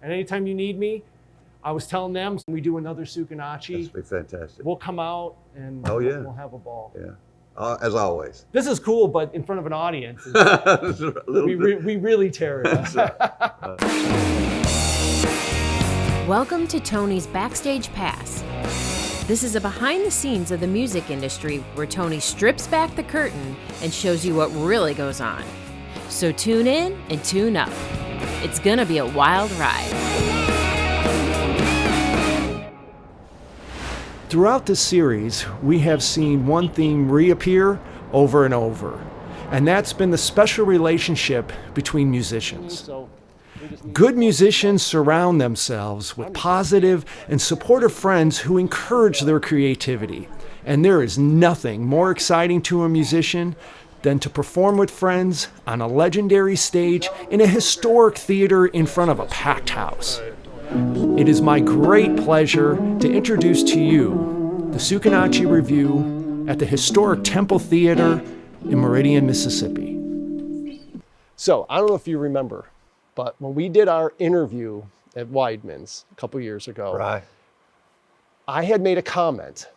And anytime you need me, I was telling them, we do another Sucarnochee. That'd be fantastic. We'll come out and we'll have a ball. Yeah, as always. This is cool, but in front of an audience, we really tear it up. Welcome to Tony's Backstage Pass. This is a behind the scenes of the music industry where Tony strips back the curtain and shows you what really goes on. So tune in and tune up. It's gonna be a wild ride. Throughout this series, we have seen one theme reappear over and over, and that's been the special relationship between musicians. Good musicians surround themselves with positive and supportive friends who encourage their creativity, and there is nothing more exciting to a musician than to perform with friends on a legendary stage in a historic theater in front of a packed house. It is my great pleasure to introduce to you the Sucarnochee Revue at the historic Temple Theater in Meridian, Mississippi. So, I don't know if you remember, but when we did our interview at Weidman's a couple years ago, Right. I had made a comment,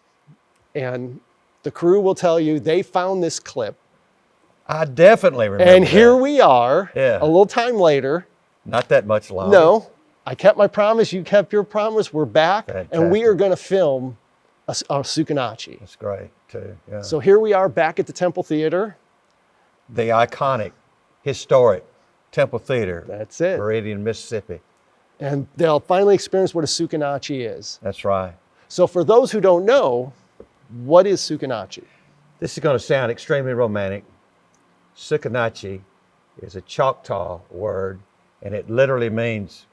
and the crew will tell you they found this clip. I definitely remember. And here we are, Yeah. a little time later. Not that much longer. No, I kept my promise, you kept your promise, we're back, and we Fantastic. are gonna film a Sucarnochee. That's great, too. Yeah. So here we are back at the Temple Theater. The iconic, historic Temple Theater. That's it. Meridian, Mississippi. And they'll finally experience what a Sucarnochee is. That's right. So for those who don't know, what is Sucarnochee? This is going to sound extremely romantic. Sucarnochee is a Choctaw word, and it literally means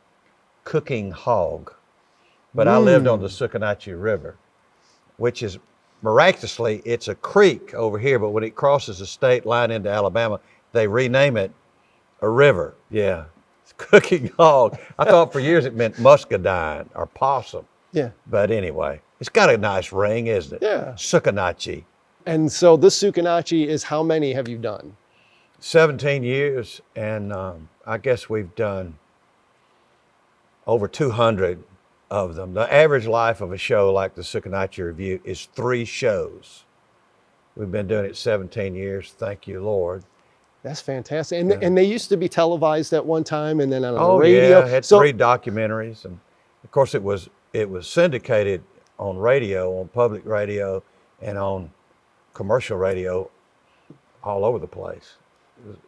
cooking hog. But I lived on the Sucarnochee River, which is miraculously, it's a creek over here, but when it crosses the state line into Alabama, they rename it a river. Yeah, it's cooking hog. I thought for years it meant muscadine or possum. Yeah. But anyway, it's got a nice ring, isn't it? Yeah. Sucarnochee. And so this Sucarnochee is, how many have you done? 17 years, and I guess we've done over 200 of them. The average life of a show like the Sucarnochee Revue is 3 shows. We've been doing it 17 years, thank you, Lord. That's fantastic. And they used to be televised at one time, and then on the Oh radio. yeah, had 3 documentaries, and of course it was syndicated on radio, on public radio, and on commercial radio all over the place.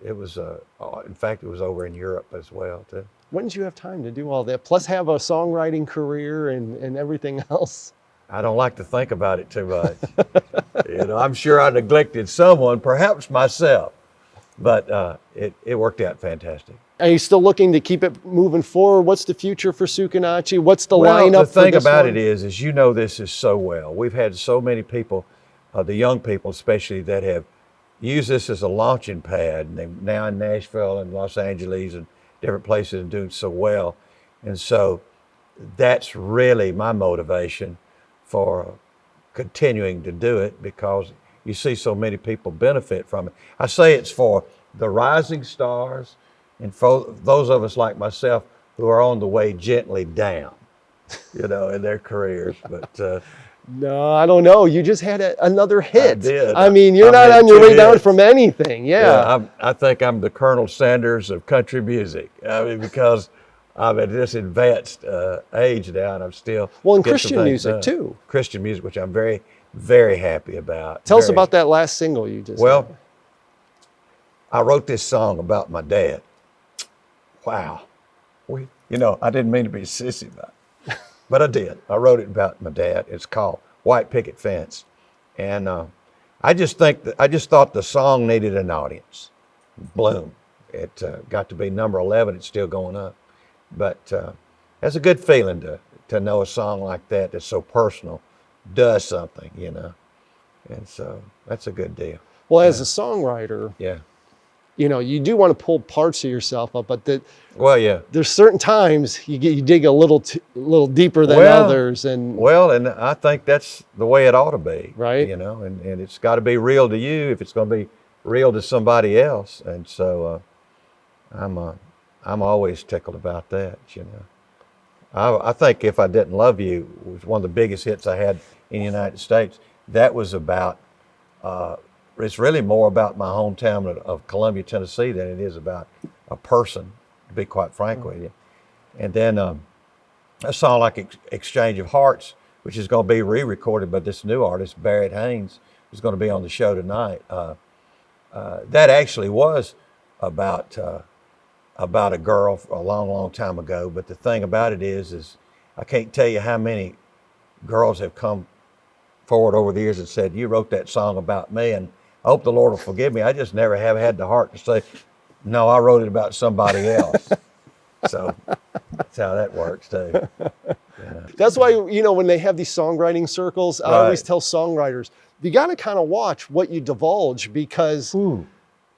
It was in fact, it was over in Europe as well too. When did you have time to do all that? Plus have a songwriting career and everything else? I don't like to think about it too much. I'm sure I neglected someone, perhaps myself, but it worked out fantastic. Are you still looking to keep it moving forward? What's the future for Sucarnochee? What's the lineup the thing for this about one? it is you know this is so well. We've had so many people, the young people especially, that have used this as a launching pad, and they're now in Nashville and Los Angeles and different places and doing so well. And so that's really my motivation for continuing to do it, because you see so many people benefit from it. I say it's for the rising stars and for those of us like myself who are on the way gently down, in their careers. But No, I don't know. You just had another hit. I did. I mean, you're I've not had on your 2 way down hits. from anything. Yeah. I think I'm the Colonel Sanders of country music. I mean, because I'm at this advanced age now, and I'm still Well, and get some Christian things music done. too. Christian music, which I'm very, very happy about. Tell us about that last single you just Well, did. I wrote this song about my dad. Wow. I didn't mean to be sissy about it, but I did. I wrote it about my dad. It's called White Picket Fence. And I just thought the song needed an audience. Bloom. It got to be number 11. It's still going up. But that's a good feeling to know a song like that that's so personal does something, And so that's a good deal. Well, as a songwriter, Yeah. You do want to pull parts of yourself up, but Well, yeah. there's certain times you dig a little deeper than others, and Well, and I think that's the way it ought to be. Right. And it's got to be real to you if it's going to be real to somebody else. And so I'm always tickled about that, I think If I Didn't Love You was one of the biggest hits I had in the United States. That was about, it's really more about my hometown of Columbia, Tennessee than it is about a person, to be quite frank with you. And then a song like Exchange of Hearts, which is going to be re-recorded by this new artist, Berritt Haynes, who's going to be on the show tonight. That actually was about a girl a long, long time ago. But the thing about it is I can't tell you how many girls have come forward over the years and said, you wrote that song about me, and I hope the Lord will forgive me. I just never have had the heart to say, no, I wrote it about somebody else. So that's how that works too. Yeah. That's why, when they have these songwriting circles, I always tell songwriters, you got to kind of watch what you divulge, because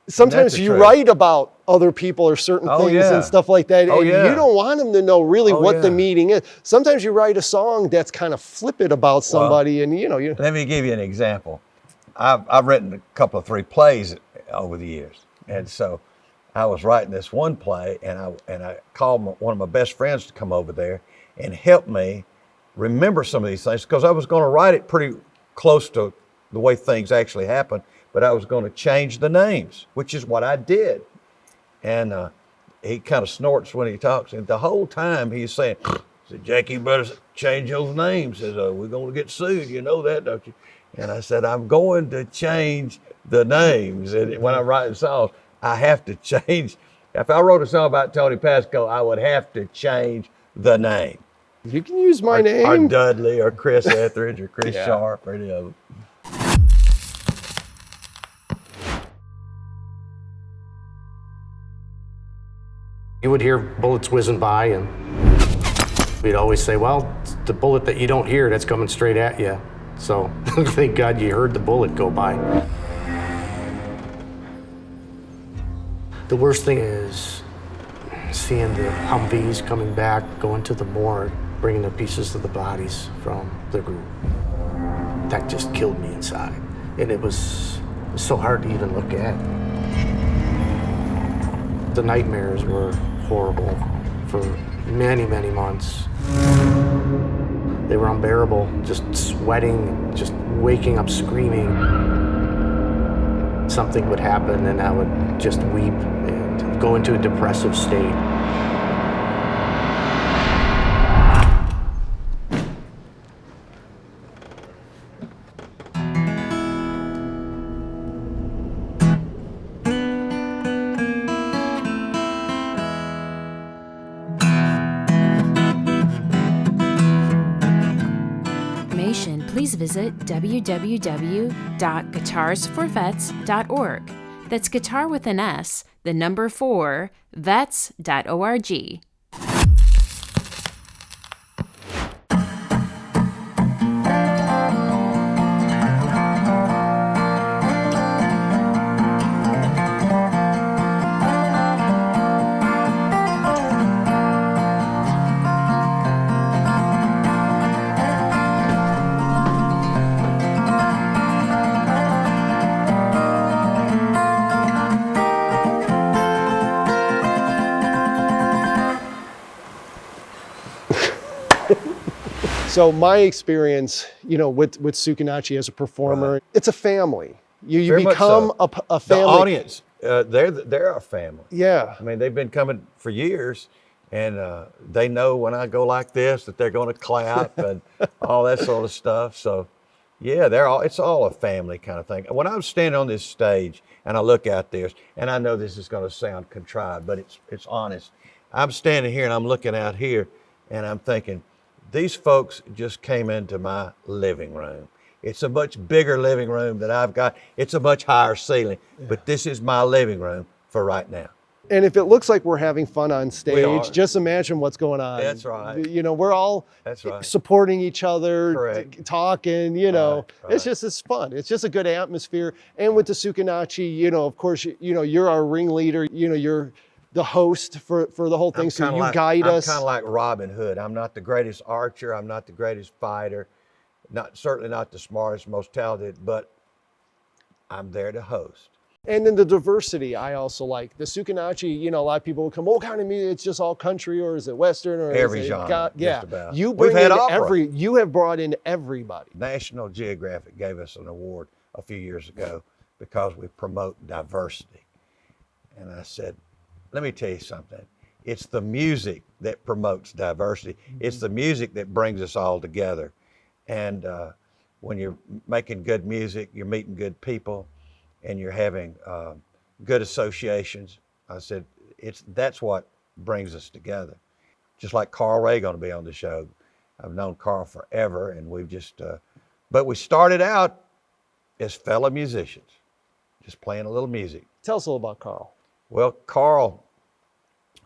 sometimes you write about other people or certain things and stuff like that, and you don't want them to know really what the meaning is. Sometimes you write a song that's kind of flippant about somebody, and Let me give you an example. I've written a couple of 3 plays over the years, and so I was writing this one play, and I called one of my best friends to come over there and help me remember some of these things, because I was going to write it pretty close to the way things actually happened, but I was going to change the names, which is what I did. And he kind of snorts when he talks, and the whole time he's saying, Jacky, you better change those names. He says, we're going to get sued, you know that, don't you? And I said, I'm going to change the names. And when I'm writing songs, I have to change. If I wrote a song about Tony Pasco, I would have to change the name. You can use my name. Or Dudley, or Chris Etheridge, or Chris Sharp, or any of them. You would hear bullets whizzing by, and we'd always say, well, it's the bullet that you don't hear that's coming straight at you. So thank God you heard the bullet go by. The worst thing is seeing the Humvees coming back, going to the morgue, bringing the pieces of the bodies from the group. That just killed me inside. And it was so hard to even look at. The nightmares were horrible for many, many months. They were unbearable, just sweating, just waking up screaming. Something would happen and I would just weep and go into a depressive state. Please visit www.guitarsforvets.org. That's guitar with an S, the number 4, vets.org. So my experience, with Sucarnochee as a performer, it's a family. You become a family. The audience, they're our family. Yeah. I mean, they've been coming for years, and they know when I go like this that they're going to clap and all that sort of stuff. So, yeah, it's all a family kind of thing. When I'm standing on this stage and I look out there, and I know this is going to sound contrived, but it's honest. I'm standing here and I'm looking out here, and I'm thinking, these folks just came into my living room. It's a much bigger living room than I've got. It's a much higher ceiling, but this is my living room for right now. And if it looks like we're having fun on stage, just imagine what's going on. That's right. We're all supporting each other, talking, Right. it's fun. It's just a good atmosphere. And with the Sucarnochee, of course, you're our ringleader, you're the host for the whole thing, so you guide us. I'm kind of like Robin Hood. I'm not the greatest archer. I'm not the greatest fighter. Certainly not the smartest, most talented, but I'm there to host. And then the diversity I also like. The Sucarnochee, you know, a lot of people will come, what kind of music? It's just all country, or is it Western, or every is it genre, yeah. just about. You bring We've had in opera. you have brought in everybody. National Geographic gave us an award a few years ago because we promote diversity. And I said, let me tell you something. It's the music that promotes diversity. It's the music that brings us all together. And when you're making good music, you're meeting good people, and you're having good associations. I said, that's what brings us together. Just like Carl Ray going to be on the show. I've known Carl forever, and we've just, but we started out as fellow musicians, just playing a little music. Tell us a little about Carl. Well, Carl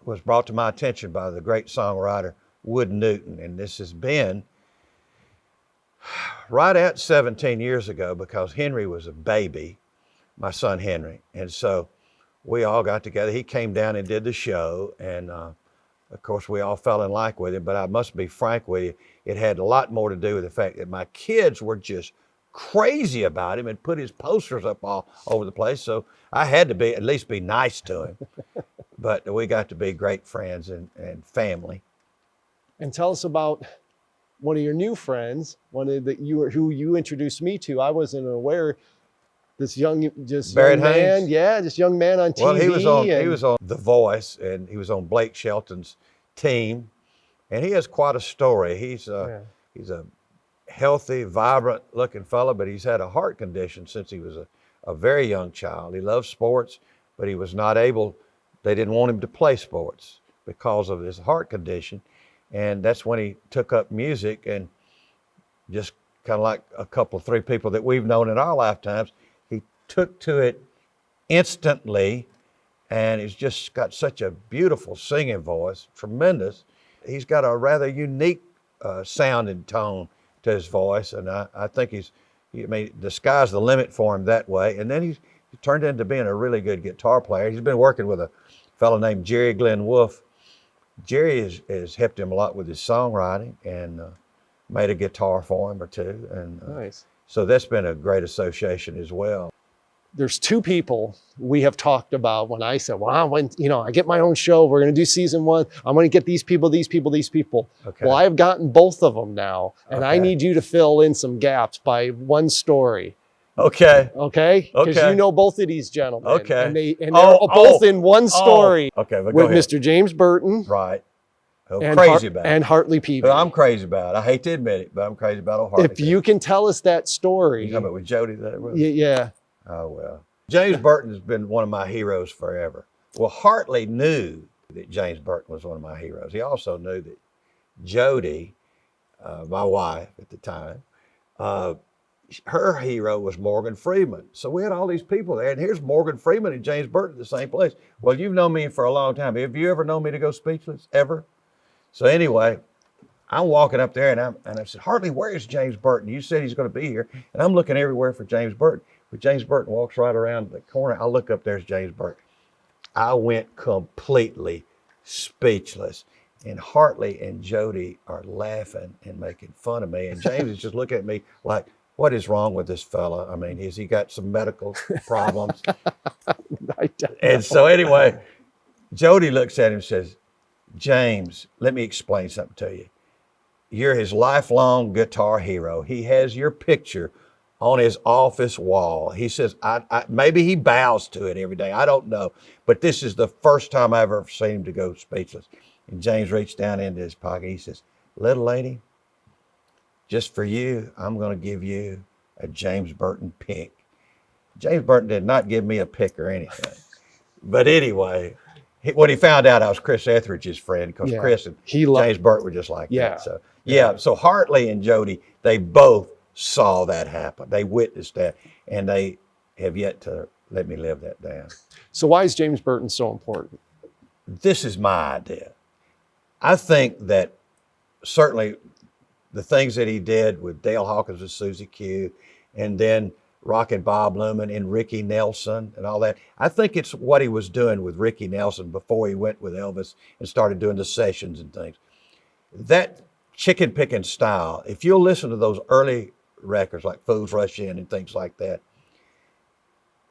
was brought to my attention by the great songwriter Wood Newton, and this has been right at 17 years ago, because Henry was a baby, my son Henry, and so we all got together. He came down and did the show, and of course we all fell in like with him, but I must be frank with you, it had a lot more to do with the fact that my kids were just crazy about him and put his posters up all over the place, so I had to at least be nice to him. But we got to be great friends and family. And tell us about one of your new friends, who you introduced me to. I wasn't aware. This Berritt man, Haynes? yeah, this young man on TV. Well, he was on The Voice, and he was on Blake Shelton's team, and he has quite a story. He's a healthy, vibrant-looking fellow, but he's had a heart condition since he was a very young child. He loves sports, but he was not able. They didn't want him to play sports because of his heart condition, and that's when he took up music, and just kind of like a couple, 3 people that we've known in our lifetimes, he took to it instantly, and he's just got such a beautiful singing voice, tremendous. He's got a rather unique sound and tone to his voice, and I think the sky's the limit for him that way. And then he turned into being a really good guitar player. He's been working with a fellow named Jerry Glenn Wolfe. Jerry has helped him a lot with his songwriting, and made a guitar for him or two. And nice. So that's been a great association as well. There's 2 people we have talked about when I said, well, when I get my own show, we're going to do season 1. I'm going to get these people. Okay. Well, I've gotten both of them now, and I Okay. need you to fill in some gaps by one story. Okay. Okay? Because Okay. you know both of these gentlemen. Okay. And they're both in one story. Okay, but with go ahead. Mr. James Burton. Right. Oh, And crazy about it. And Hartley Peavy. Well, I'm crazy about it. I hate to admit it, but I'm crazy about old Hartley. If you can tell us that story. You talking about with Jody? Yeah. Oh, well. James Burton has been one of my heroes forever. Well, Hartley knew that James Burton was one of my heroes. He also knew that Jody, my wife at the time, her hero was Morgan Freeman. So we had all these people there, and here's Morgan Freeman and James Burton at the same place. Well, you've known me for a long time. Have you ever known me to go speechless, ever? So anyway, I'm walking up there, and I said, Hartley, where is James Burton? You said he's going to be here. And I'm looking everywhere for James Burton. But James Burton walks right around the corner. I look up, there's James Burton. I went completely speechless. And Hartley and Jody are laughing and making fun of me. And James is just looking at me like, what is wrong with this fella? I mean, has he got some medical problems? And so anyway, Jody looks at him and says, James, let me explain something to you. You're his lifelong guitar hero. He has your picture on his office wall. He says, maybe he bows to it every day. I don't know. But this is the first time I've ever seen him to go speechless. And James reached down into his pocket. He says, little lady, just for you, I'm going to give you a James Burton pick. James Burton did not give me a pick or anything. But anyway, when he found out I was Chris Etheridge's friend, because Chris and James Burton were just like that. So so Hartley and Jody, they both saw that happen. They witnessed that, and they have yet to let me live that down. So why is James Burton so important? This is my idea. I think that certainly the things that he did with Dale Hawkins and Susie Q, and then Rockin' Bob Luman and Ricky Nelson and all that. I think it's what he was doing with Ricky Nelson before he went with Elvis and started doing the sessions and things. That chicken picking style, if you'll listen to those early records like Fools Rush In and things like that,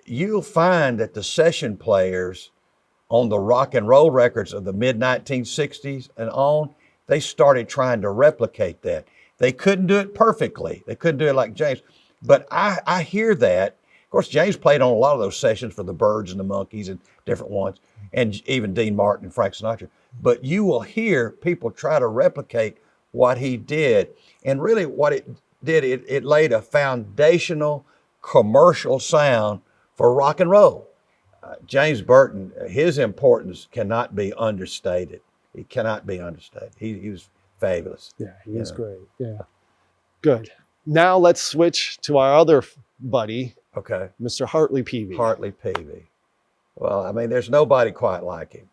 you'll find that the session players on the rock and roll records of the mid-1960s and on, they started trying to replicate that. They couldn't do it perfectly. They couldn't do it like James. But I hear that. Of course, James played on a lot of those sessions for the Byrds and the Monkees and different ones, and even Dean Martin and Frank Sinatra. But you will hear people try to replicate what he did. And really what it did, it laid a foundational commercial sound for rock and roll. James Burton, his importance cannot be understated. It cannot be understated. He was fabulous. Yeah, he was great. Yeah. Good. Now let's switch to our other buddy, Okay. Mr. Hartley Peavy. Hartley Peavy. Well, I mean, there's nobody quite like him.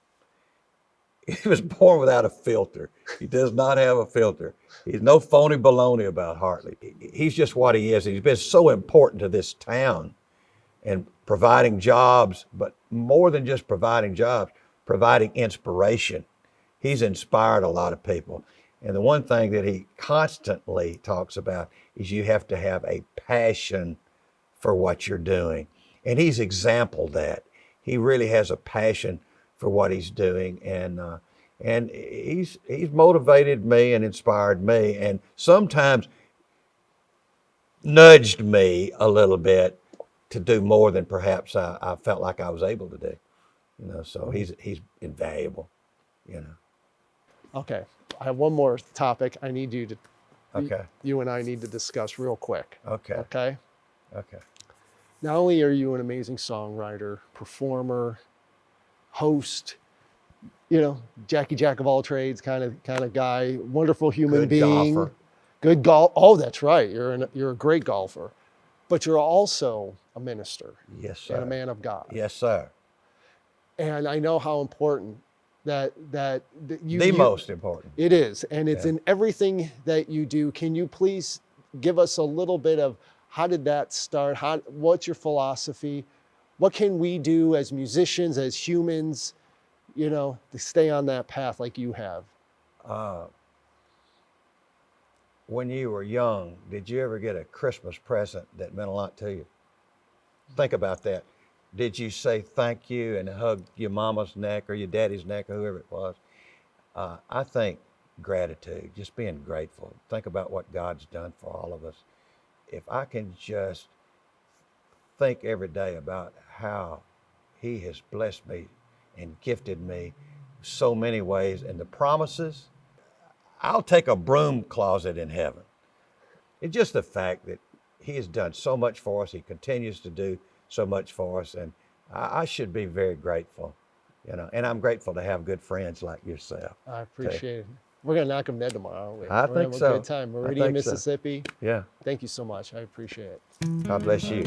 He was born without a filter. He does not have a filter. He's no phony baloney about Hartley. He's just what he is. He's been so important to this town and providing jobs, but more than just providing jobs, providing inspiration. He's inspired a lot of people. And the one thing that he constantly talks about is you have to have a passion for what you're doing. And he's exampled that. He really has a passion for what he's doing. And he's motivated me and inspired me, and sometimes nudged me a little bit to do more than perhaps I felt like I was able to do. So he's invaluable, Okay. I have one more topic I need you to, Okay. you and I need to discuss real quick. Okay. Okay. Okay. Not only are you an amazing songwriter, performer, host, Jacky Jack of all trades kind of guy, wonderful human Good being, golfer. good golf. Oh, that's right. You're a great golfer, but you're also a minister Yes, sir. and a man of God. Yes, sir. And I know how important that you. The most important. It is, and it's in everything that you do. Can you please give us a little bit of how did that start? What's your philosophy? What can we do as musicians, as humans, to stay on that path like you have? When you were young, did you ever get a Christmas present that meant a lot to you? Think about that. Did you say thank you and hug your mama's neck or your daddy's neck or whoever it was? I think gratitude, just being grateful. Think about what God's done for all of us. If I can just think every day about how he has blessed me and gifted me so many ways, and the promises, I'll take a broom closet in heaven. It's just the fact that he has done so much for us. He continues to do so much for us, and I should be very grateful, and I'm grateful to have good friends like yourself. I appreciate it. We're going to knock them dead tomorrow, aren't we? I We're think gonna so. have a good time. I Meridian, think so. Mississippi. Yeah. Thank you so much. I appreciate it. God bless you.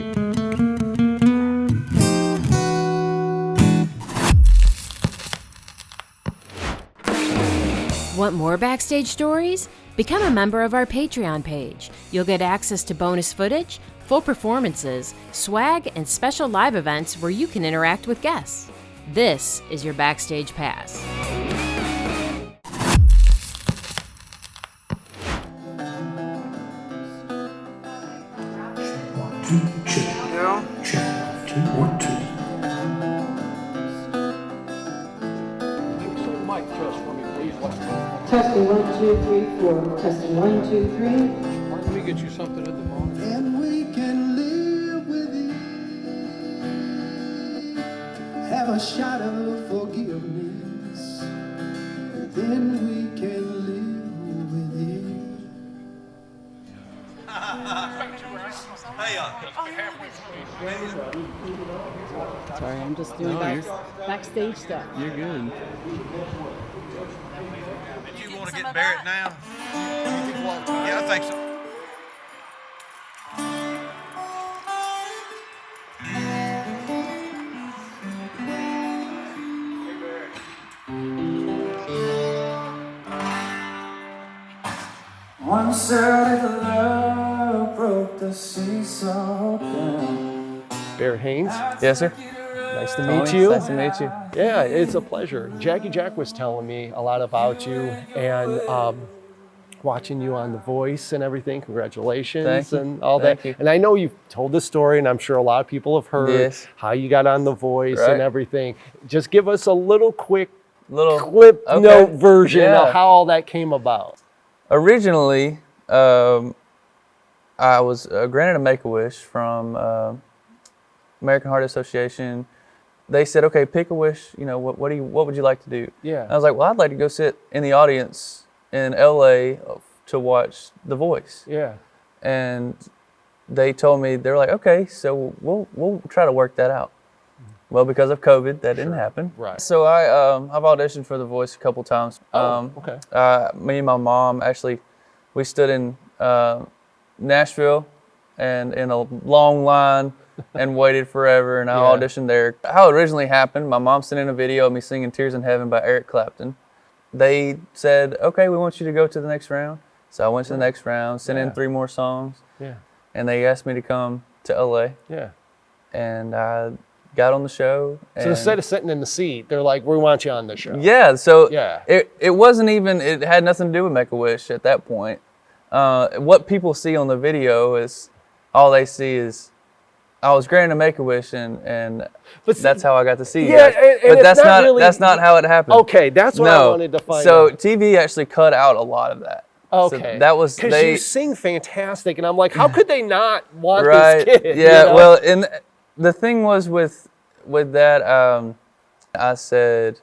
Want more backstage stories? Become a member of our Patreon page. You'll get access to bonus footage, full performances, swag, and special live events where you can interact with guests. This is your Backstage Pass. Testing 1, 2, 3, 4. Testing 1, 2, 3. Let me get you something at the bar. And we can live with it. Have a shot of forgiveness. Then we can live with it. Sorry, I'm just doing backstage stuff. You're good. Did you want to get Berritt now? Yeah, I think so. Once a little love broke the seesaw down. Berritt Haynes, Yes, sir. nice to meet you. Nice to meet you. Yeah, it's a pleasure. Jacky Jack was telling me a lot about you, and watching you on The Voice and everything. Congratulations. Thank you. And all Thank that. you. And I know you've told the story, and I'm sure a lot of people have heard Yes. how you got on The Voice Right. and everything. Just give us a little quick Little clip okay. note version Yeah. of how all that came about. Originally, I was granted a Make-A-Wish from American Heart Association. They said, okay, pick a wish. You know, what would you like to do? Yeah. And I was like, well, I'd like to go sit in the audience in LA to watch The Voice. Yeah. And they told me, they were like, okay, so we'll try to work that out. Well, because of COVID, that didn't happen. Right. So I've auditioned for The Voice a couple times. Okay. Me and my mom, actually, we stood in Nashville and in a long line and waited forever, and I auditioned there. How it originally happened, my mom sent in a video of me singing Tears in Heaven by Eric Clapton. They said, okay, we want you to go to the next round. So I went to the next round, sent in 3 more songs, and they asked me to come to LA. Yeah. And I got on the show. So instead of sitting in the seat, they're like, we want you on the show. Yeah, so Yeah. it wasn't even, it had nothing to do with Make-A-Wish at that point. What people see on the video is, all they see is, I was granted a Make-A-Wish, and that's how I got to see you guys. and But it's not really, that's not how it happened. Okay, that's what I wanted to find so out. TV actually cut out a lot of that. Okay. So that was, because you sing fantastic, and I'm like, how could they not want right, this kid? yeah, you know? well, and the thing was with that, I said,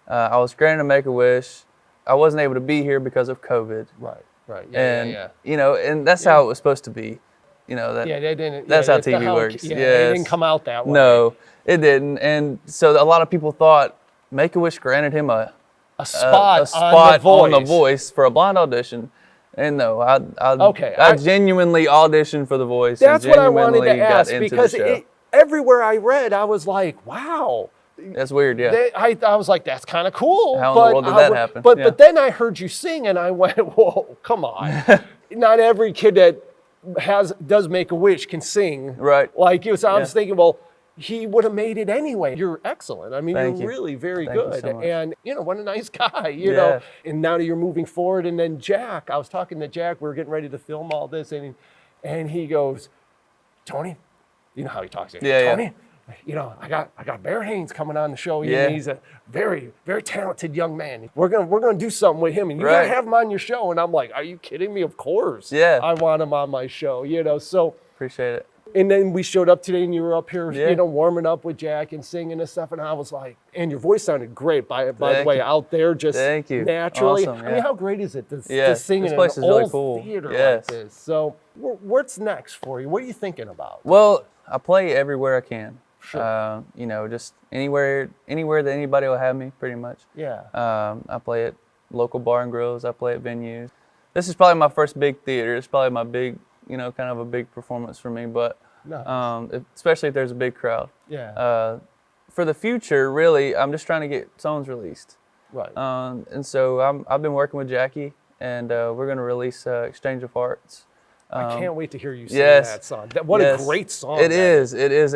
I was granted a Make-A-Wish. I wasn't able to be here because of COVID. Right. And, you know, and that's how it was supposed to be. You know, that, they didn't. that's how it's the TV works. Yeah, Yes. it didn't come out that way. No, it didn't. And so a lot of people thought Make-A-Wish granted him a spot on the Voice for a blind audition. And no, I genuinely auditioned for The Voice. That's and what I wanted to genuinely got ask, into because the show. everywhere I read, I was like, wow. That's weird, yeah. I was like, that's kind of cool. How in the world did that happen? But then I heard you sing, and I went, whoa, come on. Not every kid that does Make-A-Wish can sing. Right. Like you. So I was thinking, well, he would have made it anyway. You're excellent. I mean, Thank you're you. really very Thank you good. so much. And, you know, what a nice guy, you know. And now that you're moving forward, and then Jack, I was talking to Jack, we were getting ready to film all this, and he goes, Tony, you know how he talks to you. Tony, you know, I got Berritt Haynes coming on the show. Yeah. He's a very, very talented young man. We're gonna do something with him, and you gotta have him on your show. And I'm like, are you kidding me? Of course. Yeah. I want him on my show, you know. So Appreciate it. and then we showed up today, and you were up here, you know, warming up with Jack and singing and stuff. And I was like, and your voice sounded great, by the way, out there, just naturally. Awesome, I mean, how great is it to sing this in place an is really old cool. theater like this? So what's next for you? What are you thinking about? Well, I play everywhere I can. Sure. You know, just anywhere that anybody will have me, pretty much. Yeah. I play at local bar and grills. I play at venues. This is probably my first big theater. It's probably my big, you know, kind of a big performance for me. But especially if there's a big crowd. Yeah. For the future, really, I'm just trying to get songs released. Right. And so I've been working with Jacky, and we're going to release Exchange of Hearts. I can't wait to hear you sing that song. What a great song. It is. It is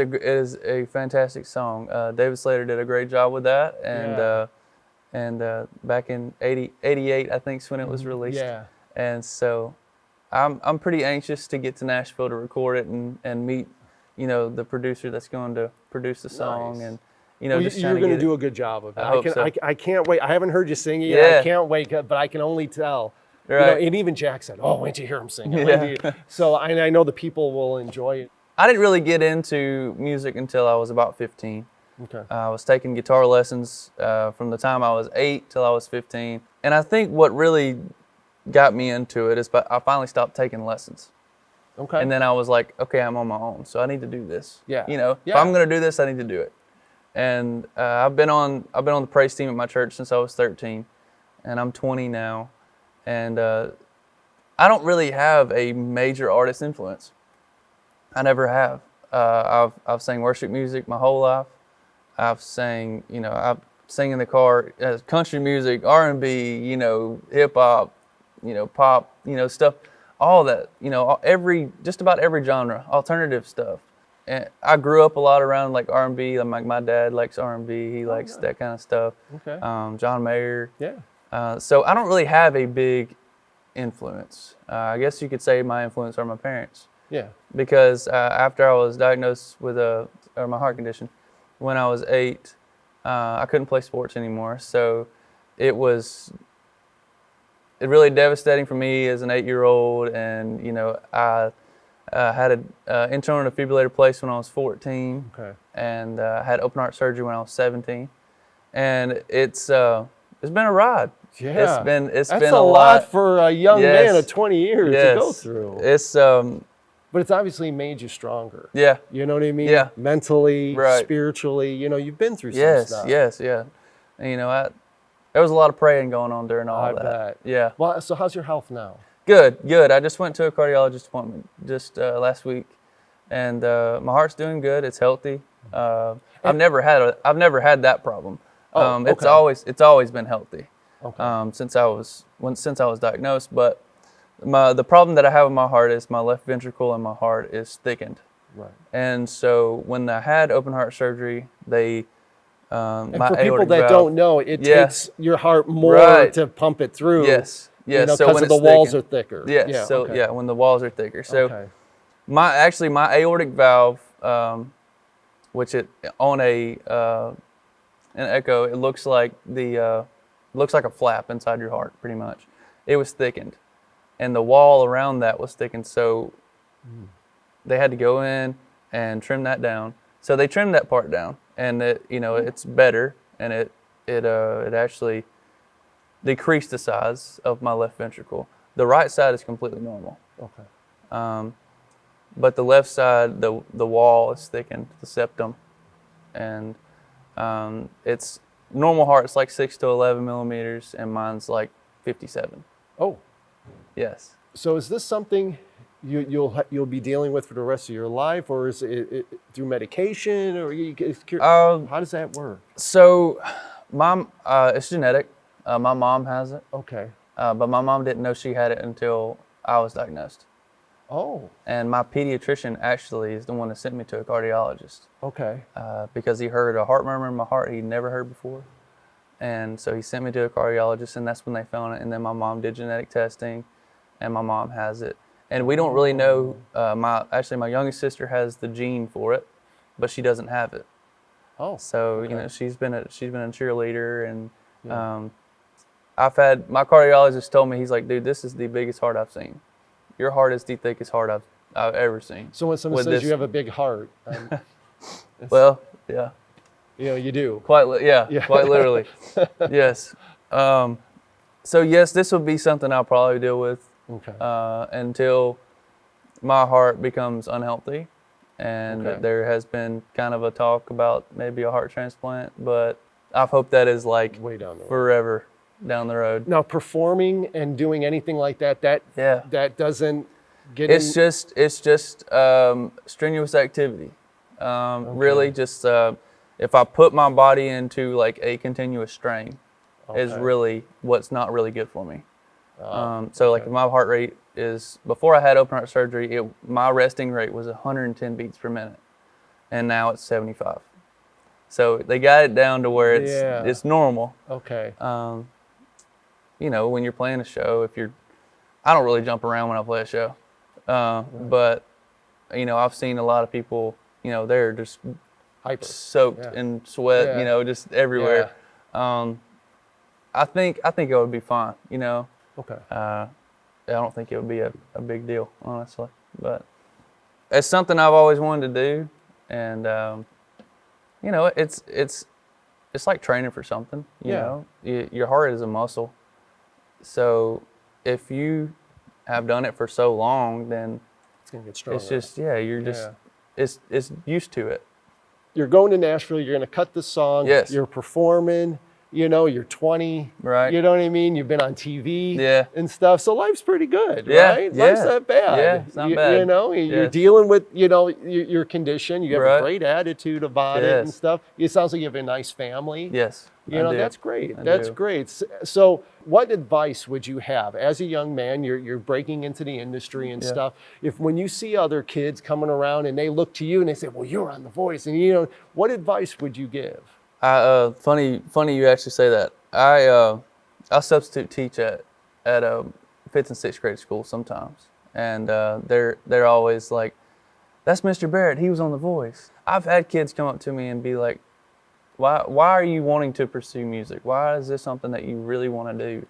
a fantastic song. David Slater did a great job with that, and back in 88, I think, is when it was released. Yeah. And so I'm pretty anxious to get to Nashville to record it and meet, you know, the producer that's going to produce the song. And you know, you're going to do a good job of it. I hope so. I can't wait. I haven't heard you sing it yet. I can't wait, but I can only tell. Right. You know, and even Jack said, "Oh, wait till you hear him sing it." Yeah. So I know the people will enjoy it. I didn't really get into music until I was about 15. Okay. I was taking guitar lessons from the time I was 8 till I was 15. And I think what really got me into it is I finally stopped taking lessons. Okay. And then I was like, okay, I'm on my own, so I need to do this. Yeah. You know, if I'm going to do this, I need to do it. And I've been on the praise team at my church since I was 13, and I'm 20 now. And I don't really have a major artist influence. I never have. I've sang worship music my whole life. I've sang in the car, country music, R&B, you know, hip hop, you know, pop, you know, stuff, all that, you know, just about every genre, alternative stuff. And I grew up a lot around like R&B. Like my dad likes R&B. He likes that kind of stuff. Okay. John Mayer. Yeah. So I don't really have a big influence. I guess you could say my influence are my parents. Yeah. Because after I was diagnosed with my heart condition, when I was 8, I couldn't play sports anymore. So it was really devastating for me as an 8-year-old. And, you know, I had an internal defibrillator placed when I was 14. Okay. And had open heart surgery when I was 17. And it's been a ride. Yeah. It's That's been a a lot for a young man of Yes. 20 years Yes. to go through. It's But it's obviously made you stronger. yeah. You know what I mean? Yeah. Mentally, Right. spiritually, you know, you've been through some Yes, stuff. yes, yeah. And, you know, there was a lot of praying going on during all I that. bet. Yeah. Well, so how's your health now? Good, good. I just went to a cardiologist appointment just last week, and my heart's doing good. It's healthy. I've never had that problem. Oh, It's okay. always been healthy. Okay. Since I was diagnosed. But the problem that I have with my heart is my left ventricle and my heart is thickened. Right. And so when I had open heart surgery, they And my for people aortic that valve- don't know, it Yeah. takes your heart more Right. to pump it through. Yes, yes. You know, So because when of the it's walls thickened. are thicker. Yeah. So okay. when the walls are thicker. So Okay. my aortic valve, which on an echo, it looks like a flap inside your heart, pretty much. It was thickened, and the wall around that was thickened. So they had to go in and trim that down. So they trimmed that part down, and it's better, and it actually decreased the size of my left ventricle. The right side is completely normal. Okay. But the left side, the wall is thickened, the septum, and it's normal heart. It's like 6 to 11 millimeters, and mine's like 57. Oh, Yes. so is this something you'll be dealing with for the rest of your life, or is it through medication, or how does that work? So, it's genetic. My mom has it, Okay. but my mom didn't know she had it until I was diagnosed. Oh. And my pediatrician actually is the one that sent me to a cardiologist. Okay. Because he heard a heart murmur in my heart he'd never heard before. And so he sent me to a cardiologist, and that's when they found it. And then my mom did genetic testing, and my mom has it. And we don't really know, my youngest sister has the gene for it, but she doesn't have it. Oh. So, okay. she's been a cheerleader, and my cardiologist told me, he's like, dude, this is the biggest heart I've seen. Your heart is the thickest heart I've ever seen. So when someone says you have a big heart, well, yeah. You do. Quite literally. Yes. So yes, this will be something I'll probably deal with until my heart becomes unhealthy. And there has been kind of a talk about maybe a heart transplant, but I hope that is like way down the road. Forever down the road. Now, performing and doing anything like that doesn't get it's just strenuous activity. Really just if I put my body into like a continuous strain is really what's not really good for me. So like my heart rate is, before I had open heart surgery, my resting rate was 110 beats per minute, and now it's 75. So they got it down to where it's normal. Okay. When you're playing a show, I don't really jump around when I play a show, but I've seen a lot of people, they're just hyper, soaked in sweat, just everywhere. Yeah. I think it would be fine, Okay. I don't think it would be a big deal, honestly, but it's something I've always wanted to do, and it's like training for something. You know, your heart is a muscle, so if you have done it for so long, then it's gonna get stronger. It's just you're just it's used to it. You're going to Nashville. You're gonna cut the song. Yes. You're performing. You're 20. Right. You know what I mean? You've been on TV. Yeah. And stuff. So life's pretty good, Yeah. right? Yeah. Life's not bad. Yeah, it's not bad. You're Yes. dealing with, your condition. You have Right. a great attitude about it and stuff. It sounds like you have a nice family. Yes. I do. That's great. I That's do. great. So what advice would you have as a young man? You're breaking into the industry and stuff. When you see other kids coming around and they look to you and they say, well, you're on The Voice, and what advice would you give? Funny you actually say that. I substitute teach at fifth and sixth grade school sometimes, and they're always like, "That's Mr. Berritt. He was on The Voice." I've had kids come up to me and be like, "Why are you wanting to pursue music? Why is this something that you really want to do?"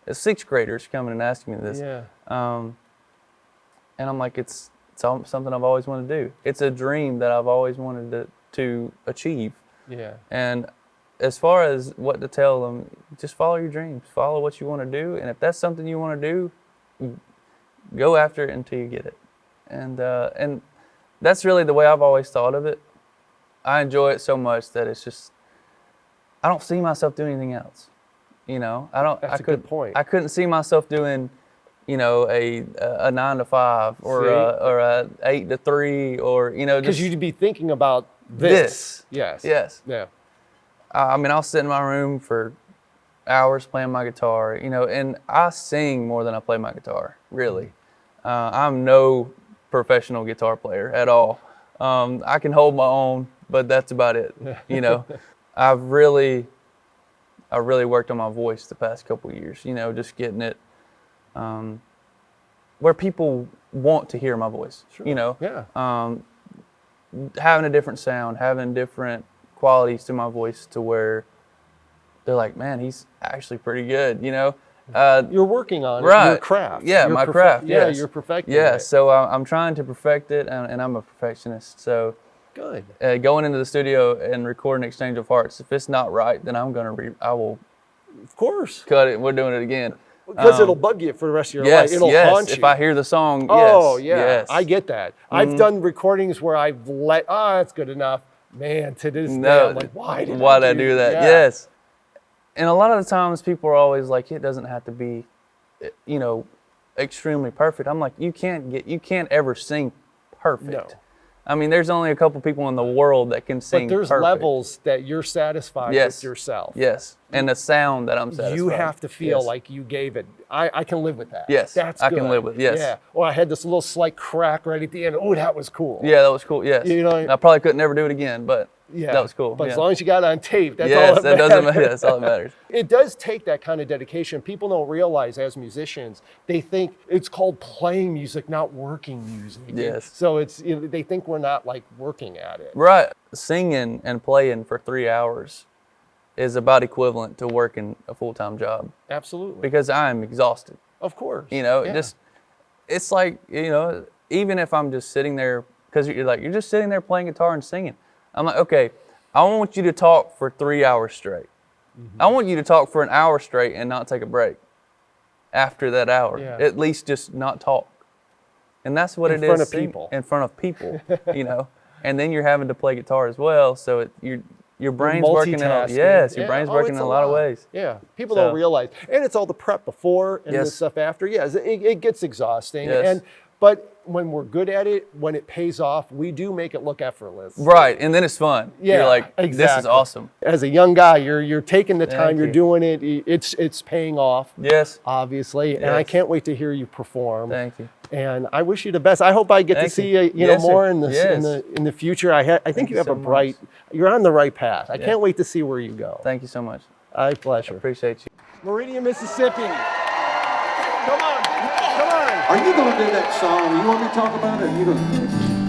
It's sixth graders coming and asking me this. Yeah. And I'm like, it's something I've always wanted to do. It's a dream that I've always wanted to achieve. Yeah. And as far as what to tell them, just follow your dreams. Follow what you want to do. And if that's something you want to do, go after it until you get it. And that's really the way I've always thought of it. I enjoy it so much that it's just, I don't see myself doing anything else. You know, That's a good point. I couldn't see myself doing, you know, a 9 to 5 or a 8 to 3 or, you know, because you'd be thinking about this. Yes. Yes. Yeah. I mean, I'll sit in my room for hours playing my guitar, you know, and I sing more than I play my guitar, really. I'm no professional guitar player at all. I can hold my own, but that's about it, you know. I really worked on my voice the past couple of years, you know, just getting it where people want to hear my voice, you know. Yeah. Having a different sound, having different qualities to my voice to where they're like, man, he's actually pretty good, you know. You're working on right. your craft. Yeah, my craft, Yeah, yes. you're perfecting yeah, it. so I'm trying to perfect it, and I'm a perfectionist, so Good. Going into the studio and recording Exchange of Hearts, if it's not right, then I will Of course. cut it. We're doing it again. Because it'll bug you for the rest of your Yes, life. It'll yes. haunt you. If I hear the song, Oh, yes, yeah. yes. I get that. I've done recordings where I've that's good enough. Man, to this day, I'm like, why did I do that? Yeah. Yes. And a lot of the times people are always like, it doesn't have to be, you know, extremely perfect. I'm like, you can't ever sing perfect. No. I mean, there's only a couple people in the world that can sing But there's perfect. levels that you're satisfied Yes. with yourself. Yes, and the sound that I'm satisfied. You have to feel Yes. like you gave it. I can live with that. Yes, That's I good. can live with. Yes. Yeah. Or I had this little slight crack right at the end. Oh, that was cool. Yeah, that was cool. Yes. You know, I probably could never do it again, but yeah, that was cool. But yeah. as long as you got it on tape, that's yes, all that doesn't matter. That's all that matters. It does take that kind of dedication. People don't realize as musicians, they think it's called playing music, not working music. Yes. So they think we're not like working at it. Right. Singing and playing for 3 hours is about equivalent to working a full-time job Absolutely. because I am exhausted. Of course. You know, Yeah. it's like, you know, even if I'm just sitting there, because you're just sitting there playing guitar and singing. I'm like, okay, I want you to talk for 3 hours straight. I want you to talk for an hour straight and not take a break after that hour. Yeah. At least just not talk. And that's what In it is. front of people. In front of people, you know. And then you're having to play guitar as well, so your brain's working in multitasking. your brain's Oh, working it's in a lot of ways. Yeah, people So- don't realize, and it's all the prep before and the Yes. stuff after. Yes, it gets exhausting, Yes. but when we're good at it, when it pays off, we do make it look effortless. Right, and then it's fun. Yeah, You're like, this is exactly. awesome. As a young guy, you're taking the time, Thank you're you. doing it. It's paying off, Yes. obviously, and I Yes. can't wait to hear you perform. Thank you. And I wish you the best. I hope I get to Thank see you. you, Yes, sir. more Yes. in the future. I think you have you a so bright. much. You're on the right path. I Yeah. can't wait to see where you go. Thank you so much. My pleasure. Appreciate you. Meridian, Mississippi. Come on, come on. Are you going to do that song? You want me to talk about it? Or you going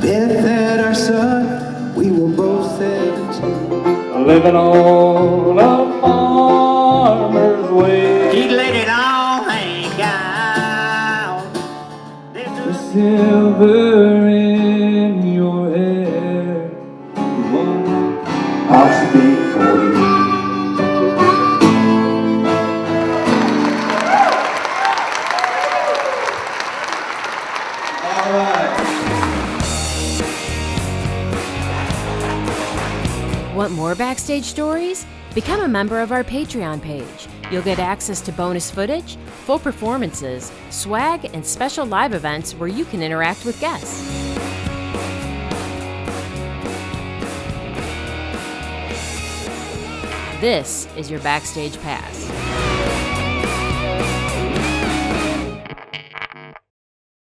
Death had our son, we were both 17. Living on a farmer's wage. He let it all hang out. The silver in your hair. I'll speak for you. All right. Want more Backstage stories? Become a member of our Patreon page. You'll get access to bonus footage, full performances, swag, and special live events where you can interact with guests. This is your Backstage Pass.